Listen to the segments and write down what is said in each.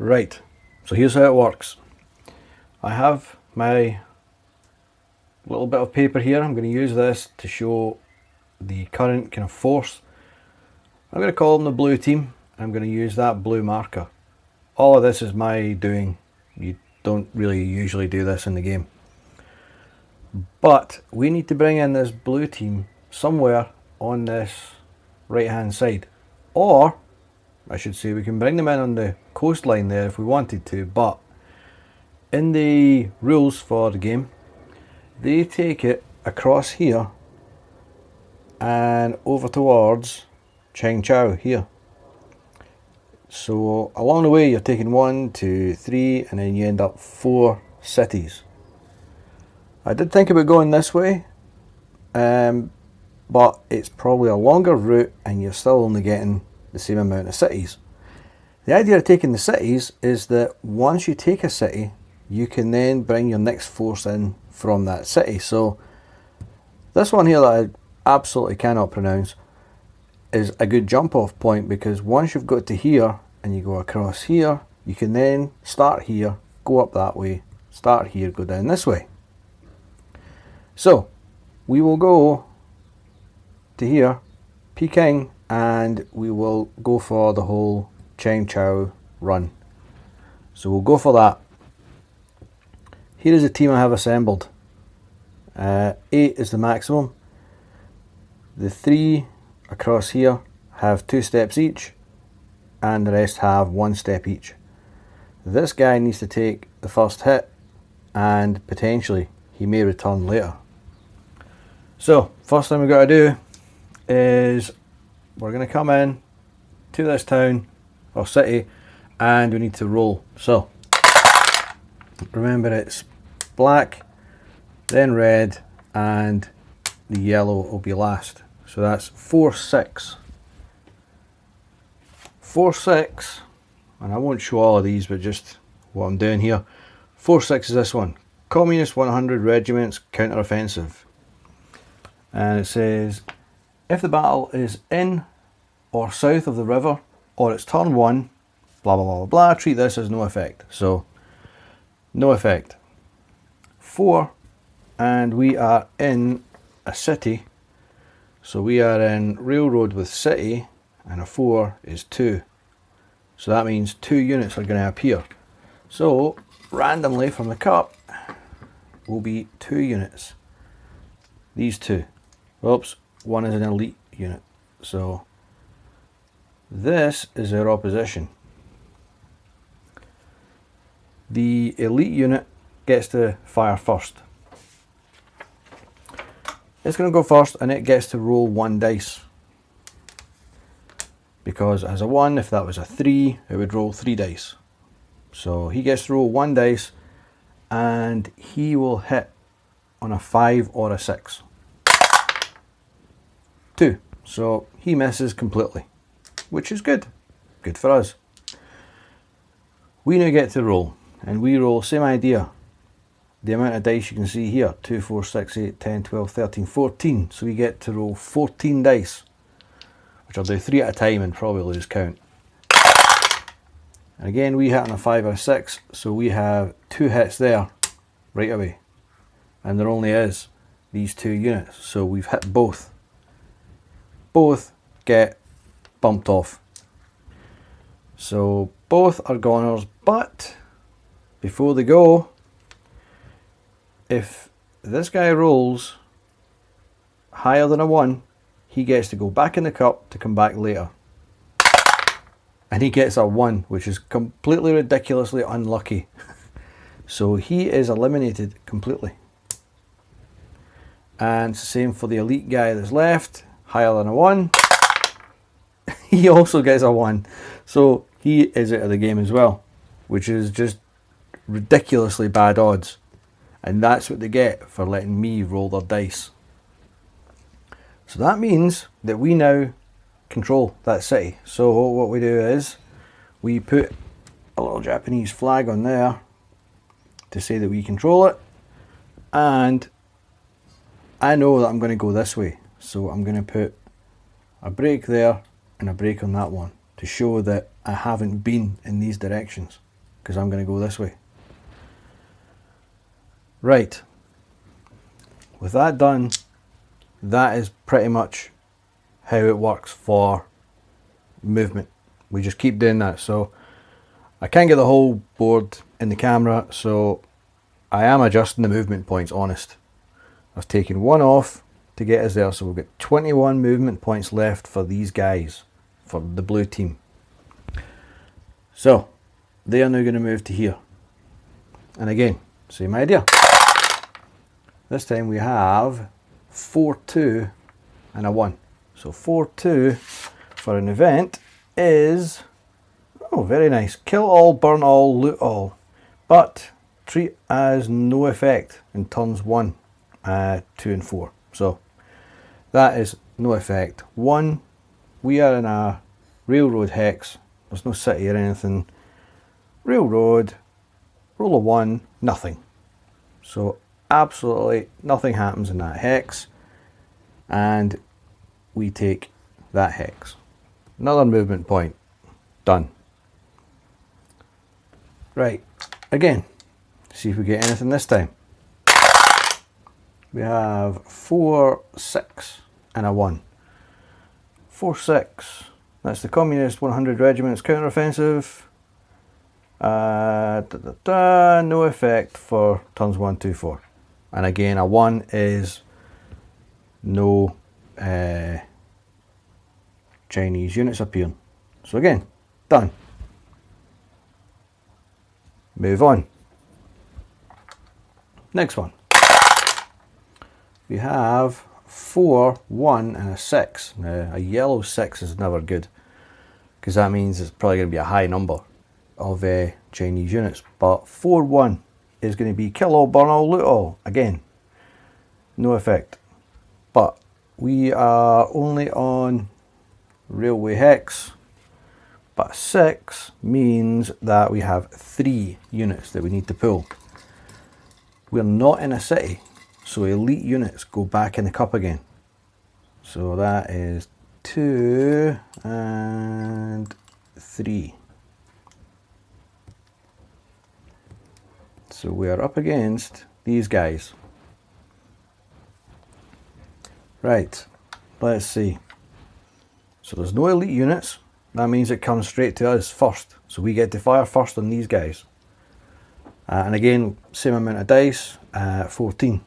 Right, so here's how it works. I have my little bit of paper here. I'm going to use this to show the current kind of force. I'm going to call them the blue team. I'm going to use that blue marker. All of this is my doing. You don't really usually do this in the game. But we need to bring in this blue team somewhere on this right hand side. Or, I should say, we can bring them in on the coastline there if we wanted to, but in the rules for the game, they take it across here and over towards Cheng Chow here. So along the way you're taking 1, 2, 3 and then you end up 4 cities. I did think about going this way, but it's probably a longer route and you're still only getting the same amount of cities. The idea of taking the cities is that once you take a city, you can then bring your next force in from that city. So this one here that I absolutely cannot pronounce is a good jump off point, because once you've got to here and you go across here, you can then start here, go up that way, start here, go down this way. So we will go to here, Peking, and we will go for the whole Cheng Chow run. So we'll go for that. Here is the team I have assembled. 8 is the maximum. The 3 across here have 2 steps each, and the rest have 1 step each. This guy needs to take the first hit, and potentially he may return later. So first thing we've got to do is we're going to come in to this town or city and we need to roll. So remember, it's black, then red, and the yellow will be last. So that's 4, 6. 4, 6, and I won't show all of these, but just what I'm doing here. 4, 6 is this one. Communist 100 regiments counter-offensive. And it says, if the battle is in or south of the river, or it's turn 1, blah blah blah blah blah, treat this as no effect. So, no effect. 4, and we are in a city. So we are in railroad with city, and a 4 is 2. So that means 2 units are going to appear. So, randomly from the cup will be 2 units. These 2. Oops, 1 is an elite unit. So this is our opposition. The elite unit gets to fire first. It's going to go first and it gets to roll 1 dice. Because as a 1, if that was a 3, it would roll 3 dice. So he gets to roll 1 dice and he will hit on a 5 or a 6. 2. So he misses completely, which is good. Good for us. We now get to roll, and we roll, same idea. The amount of dice you can see here, 2, 4, 6, 8, 10, 12, 13, 14. So we get to roll 14 dice, which I'll do 3 at a time and probably lose count. And again, we hit on a 5 or a 6, so we have 2 hits there right away. And there only is these 2 units, so we've hit both. Both get bumped off. So both are goners, but before they go, if this guy rolls higher than a 1, he gets to go back in the cup to come back later. And he gets a 1, which is completely ridiculously unlucky. So he is eliminated completely. And it's the same for the elite guy that's left. Higher than a 1. He also gets a 1. So he is out of the game as well, which is just ridiculously bad odds. And that's what they get for letting me roll their dice. So that means that we now control that city. So what we do is we put a little Japanese flag on there to say that we control it. And I know that I'm going to go this way. So I'm going to put a break there and a break on that one to show that I haven't been in these directions. because I'm going to go this way. Right. With that done, that is pretty much how it works for movement. We just keep doing that. So I can't get the whole board in the camera, so I am adjusting the movement points, honest. I've taken one off to get us there, so we've got 21 movement points left for these guys, for the blue team. So they are now going to move to here. And again, same idea. This time we have 4, 2 and a 1. So 4, 2 for an event is, oh, very nice. Kill all, burn all, loot all. But treat as no effect in turns 1, 2 and 4. So that is no effect. 1, we are in a railroad hex. There's no city or anything. Railroad, roll a 1, nothing. So absolutely nothing happens in that hex, and we take that hex. Another movement point, done. Right, again, see if we get anything this time. We have 4, 6 and a 1. 4, 6, that's the Communist 100 Regiment's counteroffensive. No effect for turns 1, 2, 4. And again, a 1 is no Chinese units appearing. So again, done. Move on. Next one. We have 4, 1 and a 6. Now, a yellow 6 is never good, because that means it's probably going to be a high number of Chinese units. But 4, 1 is going to be kill all, burn all, loot all. Again, no effect. But we are only on railway hex. But 6 means that we have 3 units that we need to pull. We're not in a city, so elite units go back in the cup again. So that is 2 and 3. So we are up against these guys. Right, let's see. So there's no elite units. That means it comes straight to us first. So we get to fire first on these guys. And again, same amount of dice, 14.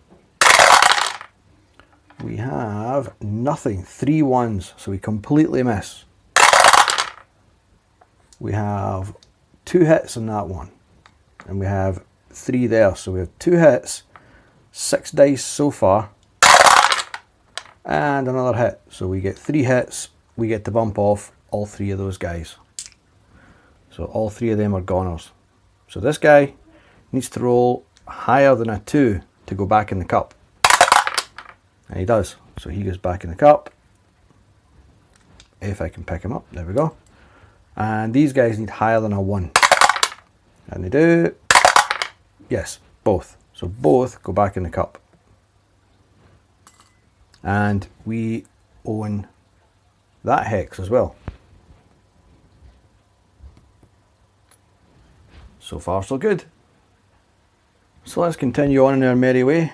We have nothing, 3 1s, so we completely miss. We have 2 hits on that one, and we have 3 there, so we have 2 hits, 6 dice so far, and another hit. So we get 3 hits, we get to bump off all 3 of those guys. So all 3 of them are goners. So this guy needs to roll higher than a 2 to go back in the cup. And he does. So he goes back in the cup. If I can pick him up, there we go. And these guys need higher than a 1. And they do. Yes, both. So both go back in the cup. And we own that hex as well. So far so good. So let's continue on in our merry way.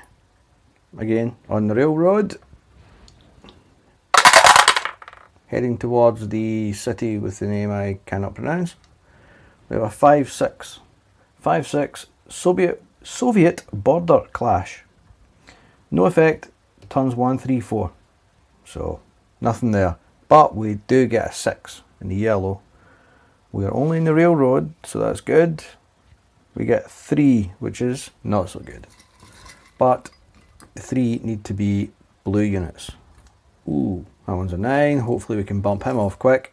Again, on the railroad. Heading towards the city with the name I cannot pronounce. We have a 5, 6. 5, 6 Soviet border clash. No effect, turns 1, 3, 4. So nothing there. But we do get a 6 in the yellow. We are only in the railroad, so that's good. We get 3, which is not so good. But the 3 need to be blue units. Ooh, that one's a 9. Hopefully we can bump him off quick.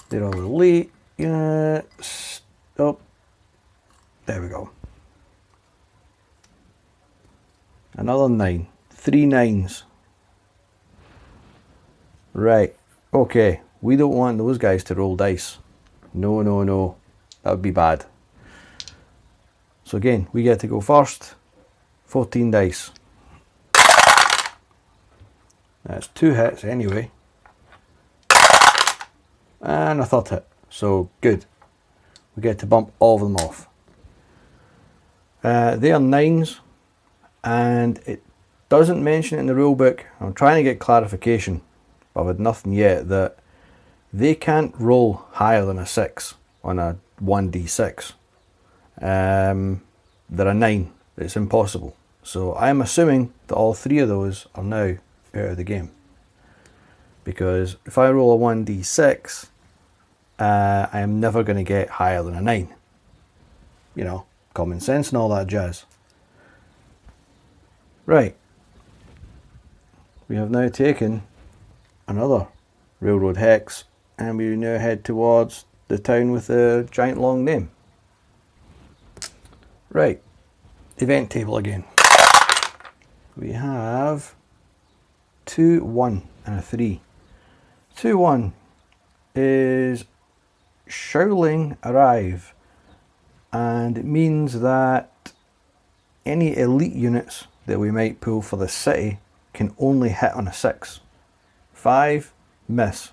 They're all elite units. Oh, there we go. Another 9. 3 9s. Right, okay. We don't want those guys to roll dice. No, no, no. That would be bad. So again, we get to go first. 14 dice. That's 2 hits anyway. And a 3rd hit. So good. we get to bump all of them off. They are 9s, and it doesn't mention it in the rulebook. I'm trying to get clarification, but I've had nothing yet, that they can't roll higher than a 6 on a 1d6. They're a 9. It's impossible. So I'm assuming that all 3 of those are now out of the game. Because if I roll a 1d6, I am never going to get higher than a 9. You know, common sense and all that jazz. Right. We have now taken another railroad hex, and we now head towards the town with the giant long name. Right. Event table again. We have 2, 1 and a 3. 2, 1 is Shaoling arrive, and it means that any elite units that we might pull for the city can only hit on a 6. 5, miss.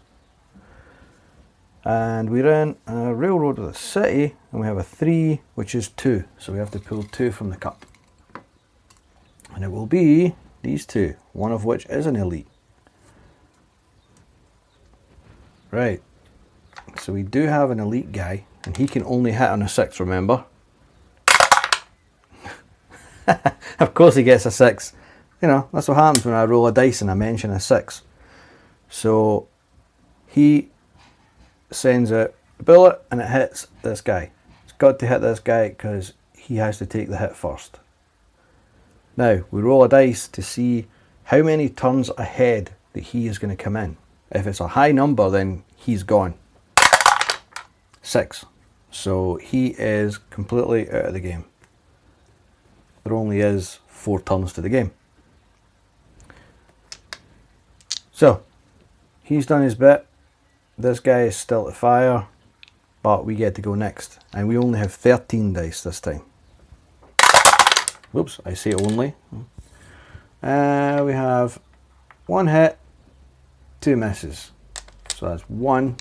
And we run a railroad with a city, and we have a 3, which is 2. So we have to pull 2 from the cup. And it will be these 2, one of which is an elite. Right. So we do have an elite guy, and he can only hit on a 6, remember? Of course he gets a 6. You know, that's what happens when I roll a dice and I mention a 6. So he sends out a bullet and it hits this guy. It's got to hit this guy because he has to take the hit first. Now, we roll a dice to see how many turns ahead that he is going to come in. If it's a high number, then he's gone. 6. So he is completely out of the game. There only is 4 turns to the game. So, he's done his bit. This guy is still to fire, but we get to go next. And we only have 13 dice this time. Whoops, I say only. We have 1 hit, 2 misses. So that's 1.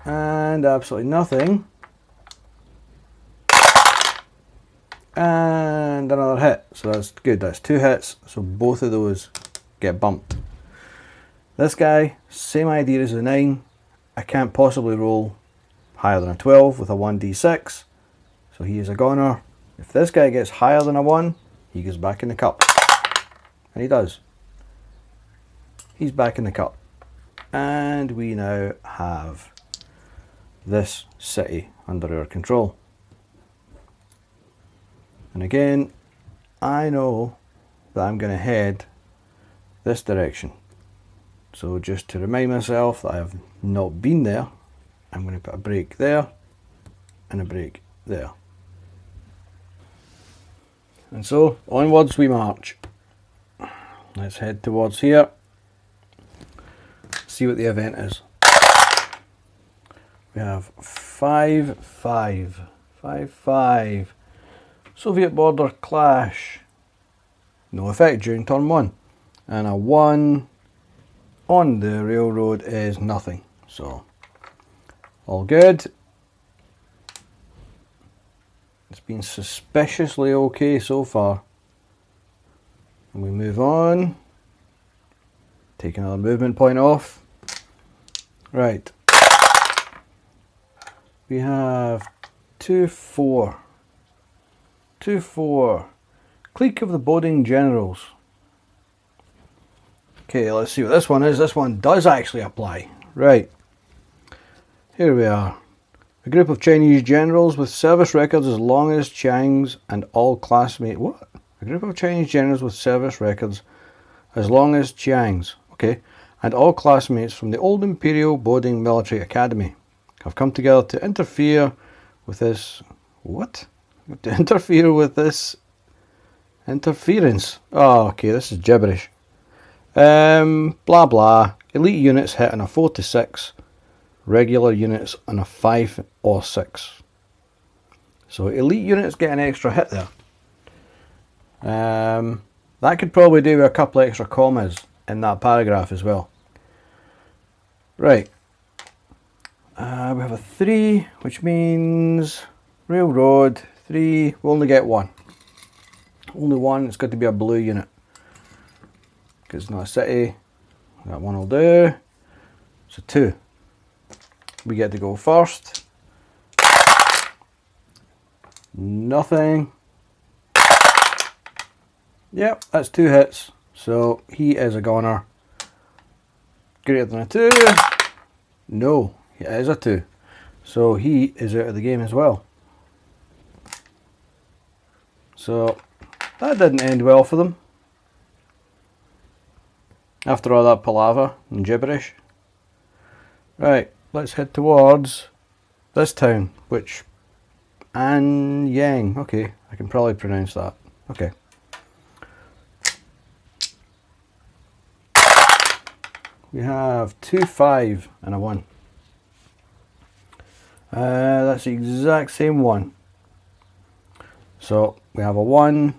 And absolutely nothing. And another hit. So that's good. That's 2 hits. So both of those get bumped. This guy, same idea as the 9. I can't possibly roll higher than a 12 with a 1d6. So he is a goner. If this guy gets higher than a 1, he goes back in the cup. And he does. He's back in the cup. And we now have this city under our control. And again, I know that I'm going to head this direction. So just to remind myself that I have not been there, I'm going to put a break there and a break there. And so onwards we march. Let's head towards here. See what the event is. We have 5, 5, 5, 5. Soviet border clash. No effect during turn 1. And a 1 on the railroad is nothing. So, all good. It's been suspiciously okay so far. And we move on. Take another movement point off. Right. We have 2, 4. 2, 4. Clique of the Boding Generals. Okay, let's see what this one is. This one does actually apply. Right. Here we are. A group of Chinese generals with service records as long as Chiang's and all classmates. What? A group of Chinese generals with service records as long as Chiang's. Okay. And all classmates from the Old Imperial Boding Military Academy have come together to interfere with this. What? To interfere with this interference. Oh, okay, this is gibberish. Blah blah. Elite units hit on a 4 to 6. Regular units on a 5 or 6. So elite units get an extra hit there. That could probably do with a couple extra commas in that paragraph as well. Right. We have a 3, which means railroad 3. We'll only get one. Only one. It's got to be a blue unit because it's not a city. That one will do. So 2. We get to go first. Nothing. Yep, that's 2 hits. So he is a goner. Greater than a 2. No, it is a 2. So he is out of the game as well. So that didn't end well for them. After all that palaver and gibberish. Right, let's head towards this town, which Anyang. Okay, I can probably pronounce that. Okay. We have 2, 5 and a 1. That's the exact same one. So we have a 1.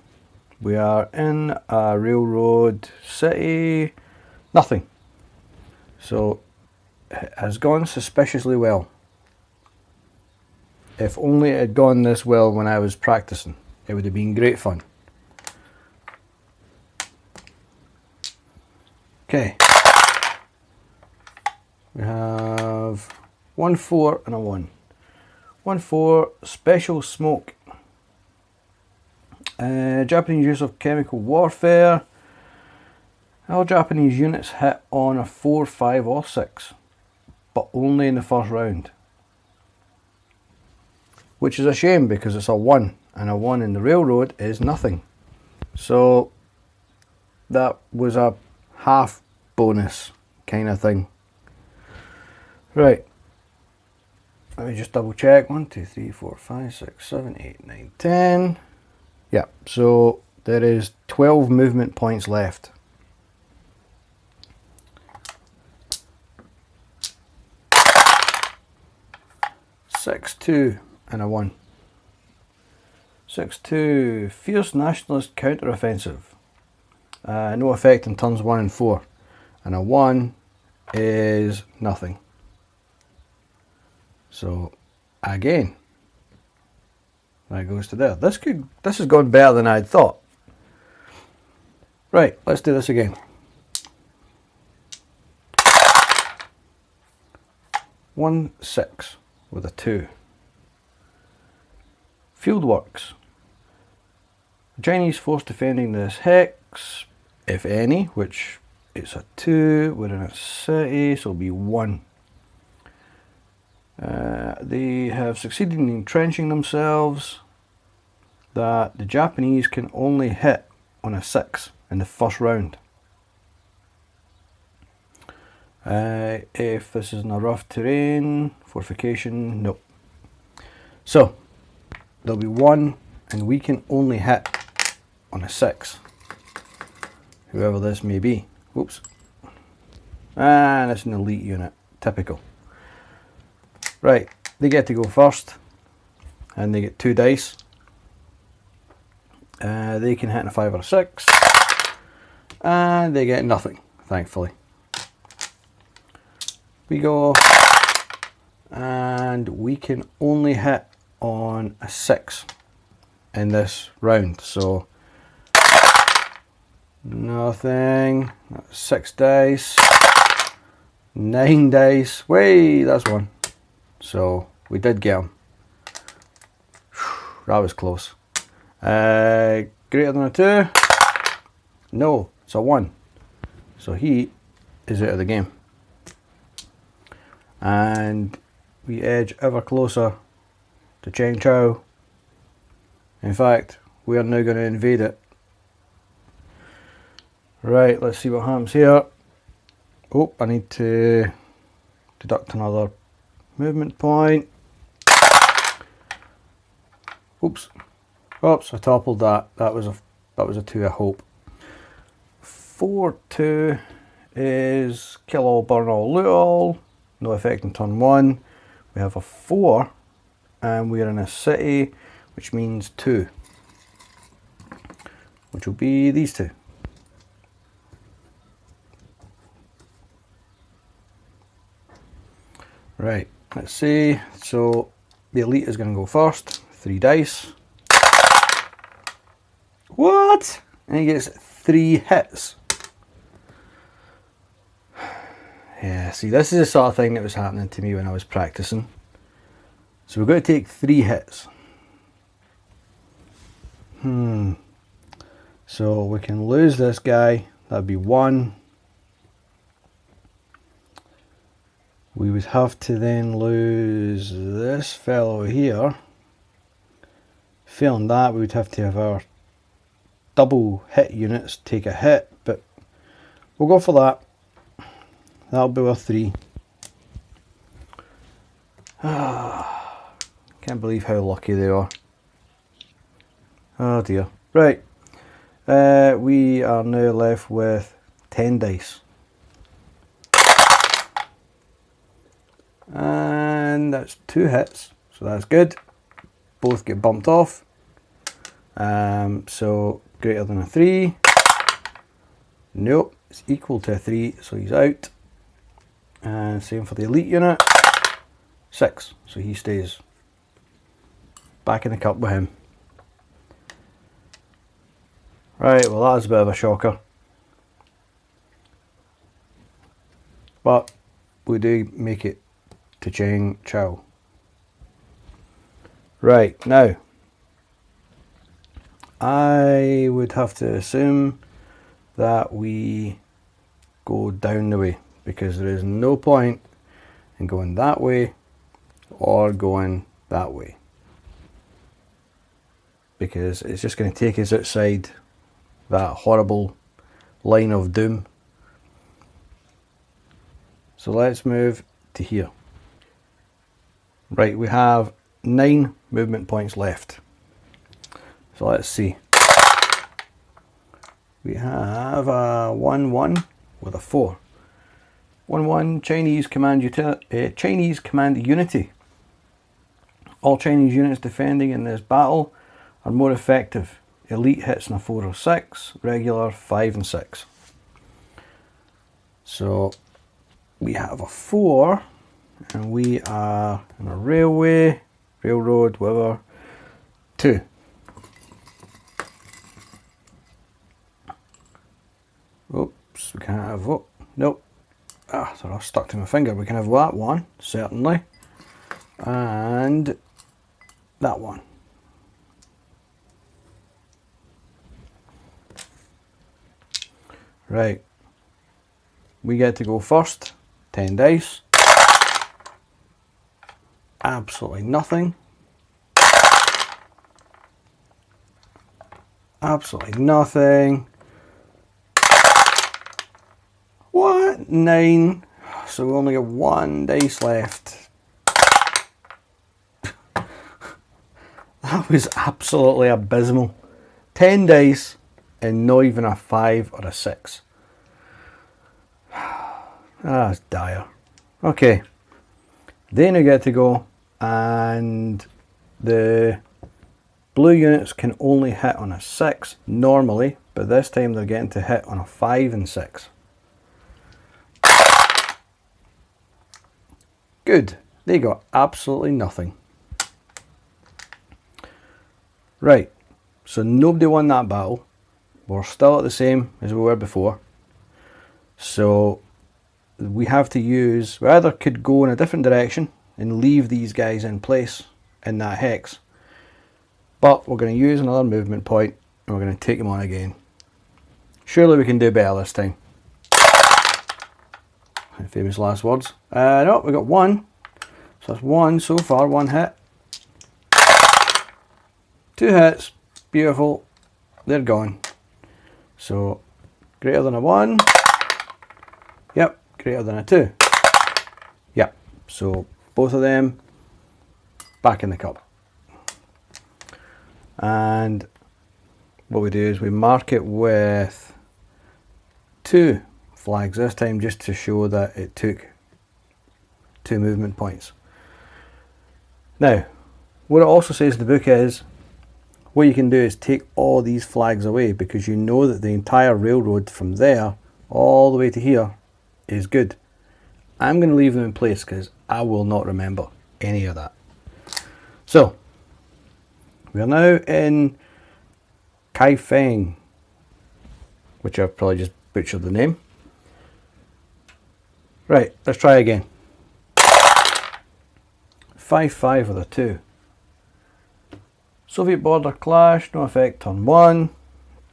We are in a railroad city. Nothing. So it has gone suspiciously well. If only it had gone this well when I was practicing, it would have been great fun. Okay. We have 1, 4 and a 1. 1, 4, special smoke. Japanese use of chemical warfare. All Japanese units hit on a 4, 5 or 6, but only in the first round. Which is a shame because it's a 1, and a 1 in the railroad is nothing. So that was a half bonus kind of thing. Right. Let me just double check. 1, 2, 3, 4, 5, 6, 7, 8, 9, 10. Yeah, so there is 12 movement points left. Six, 2 and a 1. 6, 2, fierce nationalist counter-offensive. No effect on turns 1 and 4. And a 1 is nothing. So again, that goes to there. This has gone better than I'd thought. Right, let's do this again. 1, 6 with a 2. Fieldworks. The Chinese force defending this hex, if any, which it's a 2, we're in a city, so it'll be 1. They have succeeded in entrenching themselves. That the Japanese can only hit on a 6 in the first round. If this is in a rough terrain, fortification, nope. So there'll be 1, and we can only hit on a 6, whoever this may be. Whoops. And it's an elite unit, typical. Right, they get to go first, and they get 2 dice. They can hit on a 5 or a 6, and they get nothing, thankfully. We go, and we can only hit on a 6 in this round, so nothing. That's 6 dice, 9 dice. Way, that's 1. So we did get him. That was close. Greater than a 2? No, it's a 1. So he is out of the game. And we edge ever closer to Cheng Chow. In fact, we are now going to invade it. Right, let's see what happens here. Oh, I need to deduct another movement point. Oops. Oops, I toppled that. That was a 2, I hope. 4, 2 is kill all, burn all, loot all. No effect on turn 1. We have a 4, and we are in a city, which means 2, which will be these 2. Right, let's see, so the elite is going to go first, 3 dice. What? And he gets 3 hits. Yeah, see, this is the sort of thing that was happening to me when I was practicing. So we're going to take 3 hits. So we can lose this guy, that'd be 1. We would have to then lose this fellow here. Failing that, we would have to have our double hit units take a hit, but we'll go for that. That'll be worth 3. Can't believe how lucky they are. Oh dear. Right. We are now left with 10 dice. And that's 2 hits, so that's good. Both get bumped off. So greater than a 3. Nope, it's equal to a 3, so he's out. And same for the elite unit. 6, so he stays. Back in the cup with him. Right, well that was a bit of a shocker. But we do make it to Cheng Chow. Right, now I would have to assume that we go down the way, because there is no point in going that way or going that way, because it's just going to take us outside that horrible line of doom. So let's move to here. Right, we have 9 movement points left. So let's see. We have a 1-1 with a 4. 1-1 Chinese command unity. All Chinese units defending in this battle are more effective. Elite hits on a 4 or 6, regular 5 and 6. So we have a 4, and we are in a railroad, whatever, 2. Oops, we can't have, oh, nope. So I stuck to my finger. We can have that one, certainly. And that one. Right. We get to go first. 10 dice. Absolutely nothing. Absolutely nothing. What? 9. So we only got 1 dice left. That was absolutely abysmal. 10 dice and not even a 5 or a 6. That's dire. Okay. They now get to go, and the blue units can only hit on a 6 normally, but this time they're getting to hit on a 5 and 6. Good. They got absolutely nothing. Right. So nobody won that battle. We're still at the same as we were before. So we have to use, we either could go in a different direction and leave these guys in place in that hex, but we're going to use another movement point and we're going to take them on again. Surely we can do better this time. Famous last words. No, we got 1. So that's 1 so far, 1 hit. 2 hits, beautiful. They're gone. So greater than a 1. Yep, greater than a 2. Yep, so both of them back in the cup. And what we do is we mark it with 2 flags this time, just to show that it took 2 movement points. Now, what it also says in the book is, what you can do is take all these flags away, because you know that the entire railroad from there all the way to here is good. I'm going to leave them in place because I will not remember any of that. So, we are now in Kaifeng, which I've probably just butchered the name. Right, let's try again. 5-5 with a 2. Soviet border clash, no effect on 1.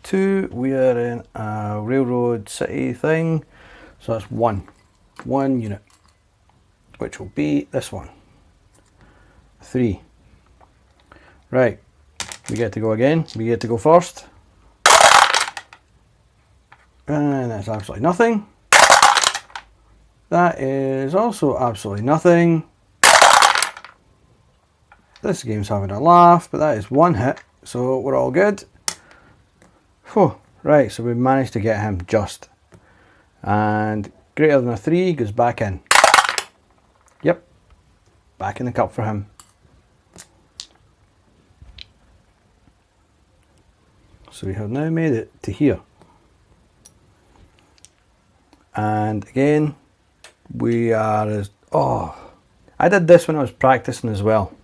2, we are in a railroad city thing, so that's 1 unit, which will be this one. 3. Right, we get to go again, we get to go first. And that's absolutely nothing. That is also absolutely nothing. This game's having a laugh, but that is 1 hit, so we're all good. Whew. Right, so we managed to get him just. And greater than a 3 goes back in. Yep, back in the cup for him. So we have now made it to here. And again, we are as... Oh, I did this when I was practicing as well.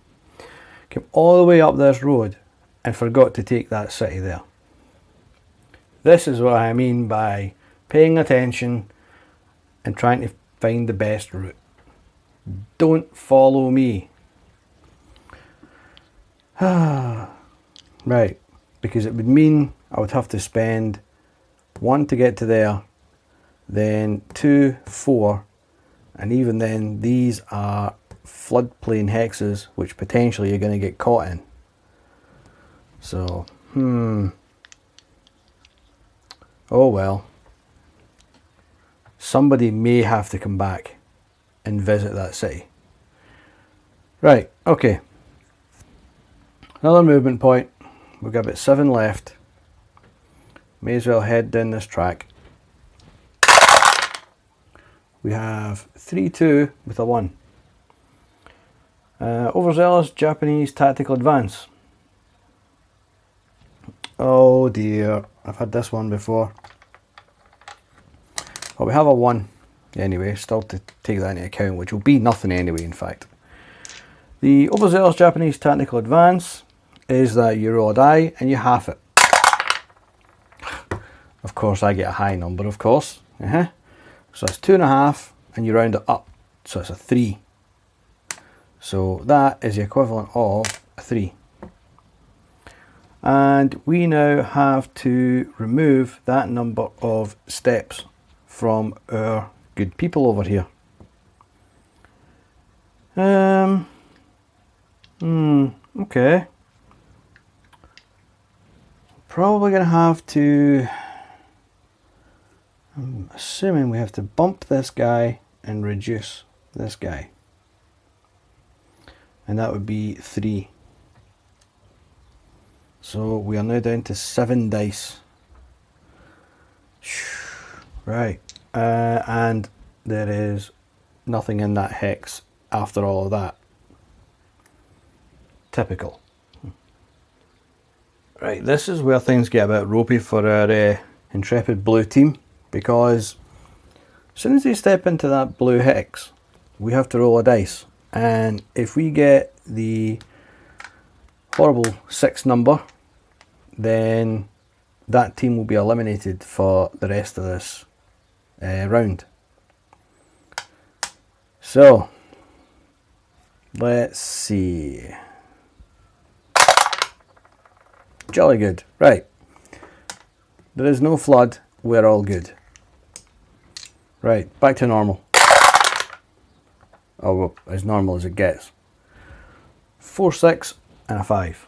Came all the way up this road and forgot to take that city there. This is what I mean by paying attention and trying to find the best route. Don't follow me. Right, because it would mean I would have to spend 1 to get to there, then 2, 4, and even then these are floodplain hexes which potentially you're going to get caught in. So, oh well. Somebody may have to come back and visit that city. Right, okay. Another movement point. We've got about 7 left. May as well head down this track. We have 3-2 with a 1. Overzealous Japanese tactical advance. Oh dear, I've had this one before. Well, we have a 1 anyway, still to take that into account, which will be nothing anyway, in fact. The overzealous Japanese tactical advance is that you roll a die and you half it. Of course, I get a high number, of course. So that's 2.5, and you round it up, so it's a 3. So that is the equivalent of a 3. And we now have to remove that number of steps from our good people over here. Okay. Probably going to have to... I'm assuming we have to bump this guy and reduce this guy. And that would be 3. So we are now down to 7 dice. Right. And there is nothing in that hex after all of that. Typical. Right, this is where things get a bit ropey for our intrepid blue team, because as soon as they step into that blue hex, we have to roll a dice. And if we get the horrible 6 number, then that team will be eliminated for the rest of this round. So, let's see. Jolly good. Right. There is no flood. We're all good. Right, back to normal. Oh, well, as normal as it gets. 4, 6 and a 5.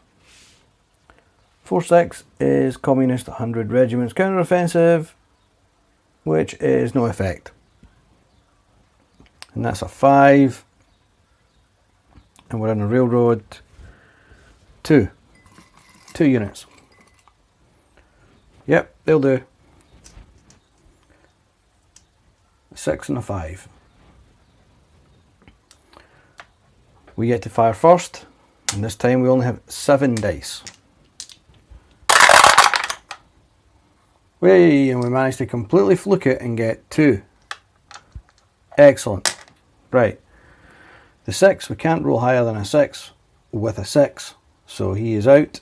4, 6 is Communist 100 Regiments counter-offensive, which is no effect. And that's a 5. And we're on a railroad 2. 2 units. Yep, they'll do. 6 and a 5. We get to fire first, and this time we only have 7 dice. And we managed to completely fluke it and get 2. Excellent. Right. The 6, we can't roll higher than a 6 with a 6, so he is out.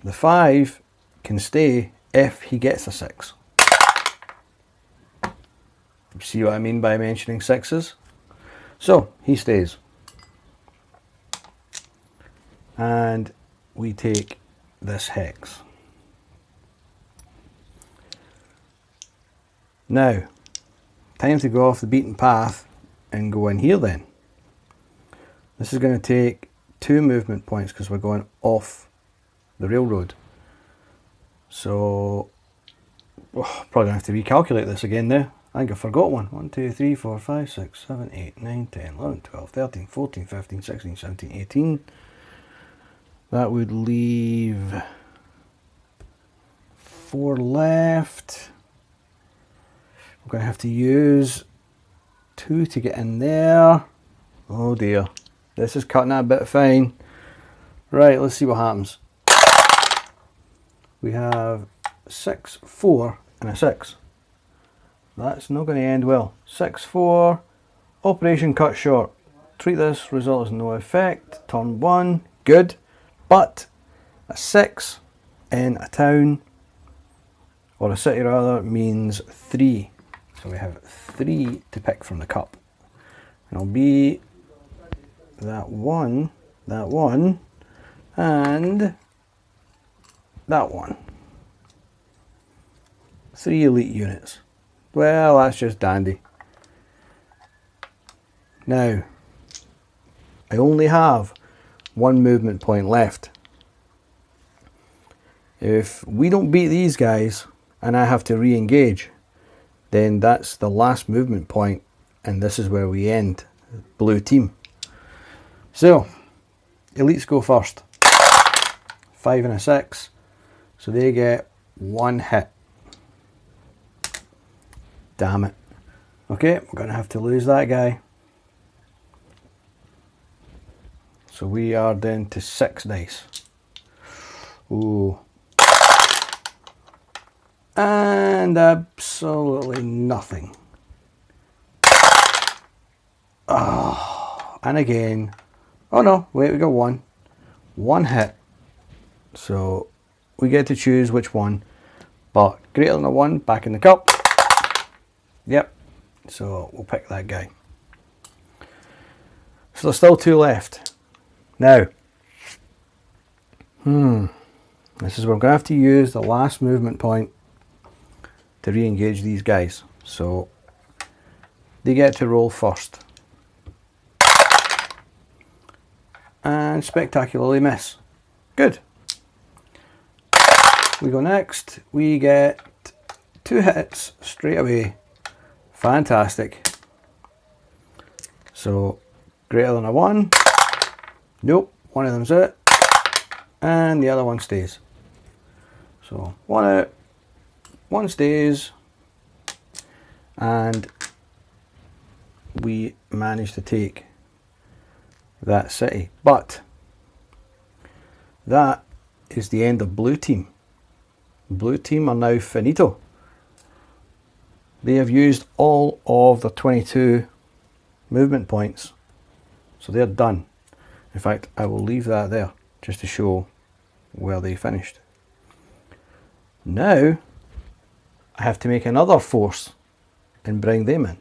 The 5 can stay if he gets a 6. See what I mean by mentioning 6s? So, he stays. And we take this hex. Now, time to go off the beaten path and go in here then. This is going to take 2 movement points because we're going off the railroad. So, probably going to have to recalculate this again now. I think I forgot one. 1, 2, 3, 4, 5, 6, 7, 8, 9, 10, 11, 12, 13, 14, 15, 16, 17, 18. That would leave 4 left. We're going to have to use 2 to get in there. Oh dear. This is cutting it a bit fine. Right, let's see what happens. We have 6, 4 and a 6. That's not going to end well. 6, 4. Operation cut short. Treat this result as no effect. Turn 1. Good. But a 6 in a town, or a city rather, means 3. So we have 3 to pick from the cup. And it'll be that one, and that one. 3 elite units. Well, that's just dandy. Now, I only have 1 movement point left. If we don't beat these guys and I have to re-engage, then that's the last movement point, and this is where we end. Blue team. So, elites go first. 5 and a 6. So they get 1 hit. Damn it. Okay, we're going to have to lose that guy. So we are down to 6 dice. Ooh. And absolutely nothing. Oh, and again. Oh no, wait, we got 1. 1 hit. So we get to choose which one. But greater than a 1, back in the cup. Yep. So we'll pick that guy. So there's still 2 left. Now, this is where I'm going to have to use the last movement point to re-engage these guys. So they get to roll first. And spectacularly miss. Good. We go next. We get 2 hits straight away. Fantastic. So greater than a 1. Nope, one of them's out. And the other one stays. So 1 out, 1 stays. And we managed to take that city. But that is the end of blue team. Blue team are now finito. They have used all of the 22 movement points. So they're done. In fact, I will leave that there just to show where they finished. Now, I have to make another force and bring them in.